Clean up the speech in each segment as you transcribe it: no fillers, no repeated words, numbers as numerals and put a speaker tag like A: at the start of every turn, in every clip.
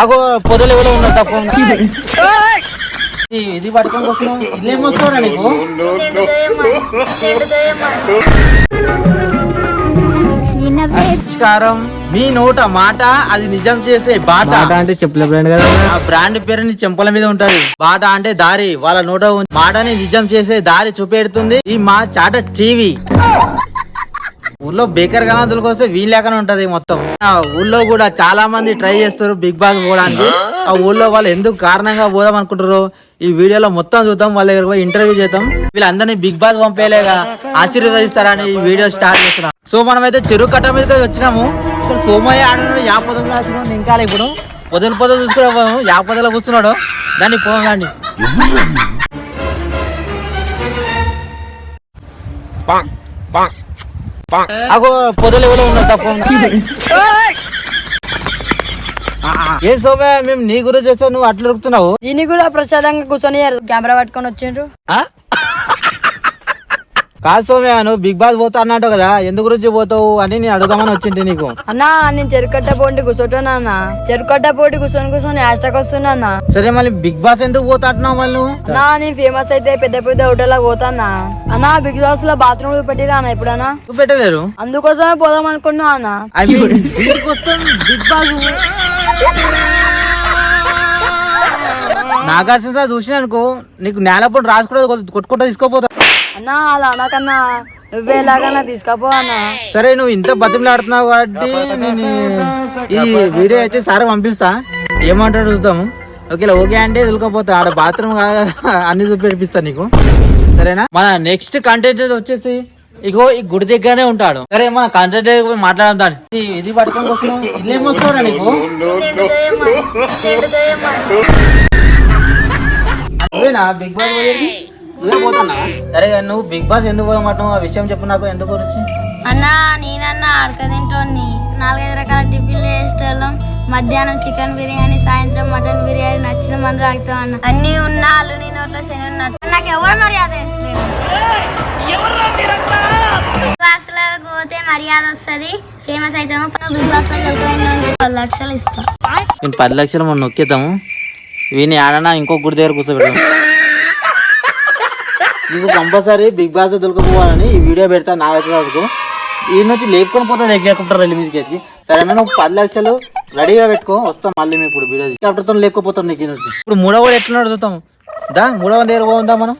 A: అగో పొదలు ఎవరో ఉన్నారు తప్ప ఇది పట్టుకొని వస్తున్నావు ఇల్లేమొస్తారా నీకు నమస్కారం. మీ నోట మాట అది నిజం చేసే బాట
B: అంటే చెప్పలే బ్రాండ్ కదా.
A: ఆ బ్రాండ్ పేరు చెంపల మీద ఉంటది. బాట అంటే దారి, వాళ్ళ నోట మాటని నిజం చేసే దారి చూపెడుతుంది ఈ మా చాట టీవీ. ఊళ్ళో బేకర్ గణాదులకు వస్తే వీలు లేకనే ఉంటది మొత్తం. ఆ ఊళ్ళో కూడా చాలా మంది ట్రై చేస్తారు బిగ్ బాస్ పోవడానికి. ఆ ఊళ్ళో వాళ్ళు ఎందుకు కారణంగా పోదాం అనుకుంటారు ఈ వీడియోలో మొత్తం చూద్దాం. వాళ్ళ దగ్గర పోయి ఇంటర్వ్యూ చేద్దాం. వీళ్ళందరినీ బిగ్ బాస్ పంపేలేగా ఆశీర్వదిస్తారని ఈ వీడియో స్టార్ట్ చేస్తున్నాం. సో మనం అయితే చెరువు కట్ట మీద వచ్చినాము. ఇక్కడ సోమయ్య ఆడినాడు యాపదలు రాసినాడు. ఇంకా ఇప్పుడు పొదలు చూసుకున్నాము. యాపదలు కూర్చున్నాడు. దాన్ని పోగాండి అగో పొదలు ఎవరో ఉన్నారు తప్ప. ఏం సోమయ్య మేము నీ గురించి చేస్తే నువ్వు అట్లా ఉరుకుతున్నావు.
C: దీన్ని కూడా ప్రసాదంగా కూర్చొని కెమెరా పట్టుకొని వచ్చిండ్రు.
A: కాదు సోమయ్య నువ్వు బిగ్ బాస్ పోతా అన్నట్టు కదా, ఎందు గురించి పోతావు అని నేను అడుగుదామని వచ్చింది నీకు.
C: అన్నా నేను చెరుకట్ట పోటీ కూర్చోటోనా అన్న. చెరుకట్ట పోటీ కూర్చొని హ్యాష్టాగ్ వస్తున్నా అన్న.
A: సరే మళ్ళీ బిగ్ బాస్ ఎందుకు పోతా అంటున్నావు మళ్ళీ నువ్వు?
C: అన్నా నేను ఫేమస్ అయితే పెద్ద పెద్ద హోటల్లా పోతానా అన్నా. బిగ్ బాస్ లో బాత్రూమ్ పెట్టిరా అన్న ఎప్పుడన్నా?
A: నువ్వు పెట్టలేరు,
C: అందుకోసమే పోదాం అనుకున్నా అన్న.
A: బిగ్ బాస్ నాగార్జున చూసిన అనుకో నీకు నేలపొడి రాసుకోవడం కొట్టుకుంటా తీసుకోపోతా.
C: అన్నా అలా అనకన్నా, నువ్వే ఎలాగన్నా తీసుకపో అన్న.
A: సరే నువ్వు ఇంత బతిమలాడుతున్నావు కాబట్టి నేను ఈ వీడియో అయితే సార్ పంపిస్తా. ఏమంటాడు చూద్దాము. ఓకే అంటే వెళ్ళకపోతా. ఆడ బాత్రూమ్ అన్ని చూపిస్తా నీకు, సరేనా? మన నెక్స్ట్ కంటెంట్ వచ్చేసి ఇగో ఈ గుడి దగ్గరనే ఉంటాడు. సరే మన కంటెంట్ దగ్గర మాట్లాడదాం. ఇది పట్టుకొని వస్తున్నావు ఇల్లేమొస్తారా నీకు? నువ్వేనా బిగ్ బాస్ పోయేది? నువ్వే పోతున్నా? సరే నువ్వు బిగ్ బాస్ ఎందుకు పోయమంటావు ఆ విషయం చెప్పు నాకు. ఎందుకు గురించి?
D: అన్నా నేనన్నా అడక తింటోని 4-5 రకాల టిఫిన్లు వేసేటోళ్ళం. మధ్యాహ్నం చికెన్ బిర్యానీ, సాయంత్రం మటన్ బిర్యానీ, నచ్చిన మంది తాగుతాం అన్న. అన్ని ఉన్నా అల్లు నీ నోట్లో శని ఉన్నట్టు నాకు ఎవరు మర్యాద వేస్తలేదు. బిగ్ బాస్ లో పోతే మర్యాద వస్తుంది, ఫేమస్ అవుతాము. బిగ్ బాస్ లో వెళ్ళిపోయిన 10 లక్షలు ఇస్తాం.
A: మేము 10 లక్షలు మనం నొక్కేద్దాము. వీని ఆడనా ఇంకో గుడి దగ్గర కూర్చోబెడతాం. నీకు కంపల్సరీ బిగ్ బాస్ దొరకపోవాలని ఈ వీడియో పెడతా. నాగరాజుకు ఈ నుంచి లేపుకొని పోతాను హెలికాప్టర్ వెళ్ళి మీదకి వచ్చి. సరేనా నువ్వు 10 లక్షలు రెడీగా పెట్టుకో, వస్తాం మళ్ళీ మేము ఇప్పుడు వీడియో హెలికాప్టర్తో లేకపోతాం నీకు నుంచి. ఇప్పుడు మూడవ కూడా ఎట్లా చూద్దాం దా. మూడవ దగ్గర పోదా మనం.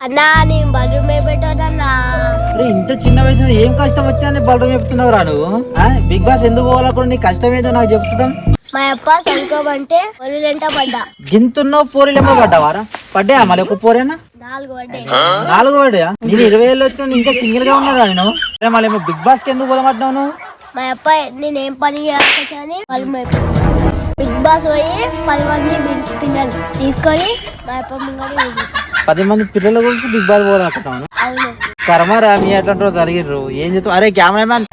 D: అన్నా నేను బలూమే పెట్టోదన్నా.
A: ఇంత చిన్న వయసులో ఏం కష్టం వచ్చిందని బలరం చెప్తున్నావు రా నువ్వు. బిగ్ బాస్ ఎందుకు పోవాలా కూడా నీ కష్టం ఏదో నాకు చెప్తాం.
D: మా అప్ప చదువుకోమంటే పొలిలెంట పడ్డా.
A: గింతున్నావు పోరీలేమో పడ్డావారా? పడ్డా మళ్ళీ ఒక పోరేనా?
D: 4 పడ్డాయి.
A: 4 పడ్డా? నేను 20 ఏళ్ళు వచ్చిన ఇంకా సింగిల్ గా ఉన్నారా నేను? మళ్ళీ బిగ్ బాస్ కి ఎందుకు పోదామంటున్నావు నువ్వు?
D: మా అప్ప నేనేం పని చేయాలని వాళ్ళు బిగ్ బాస్ పోయి 10 మంది పిల్లలు తీసుకొని మా అప్ప ముంగడి
A: 10 మంది పిల్లల గురించి బిగ్ బాస్ పోదామనుకుంటున్నాను.
D: అవును
A: కర్మరా మీ ఎట్లా జరిగిర్రు ఏం చెప్తావు? అరే కెమెరామ్యాన్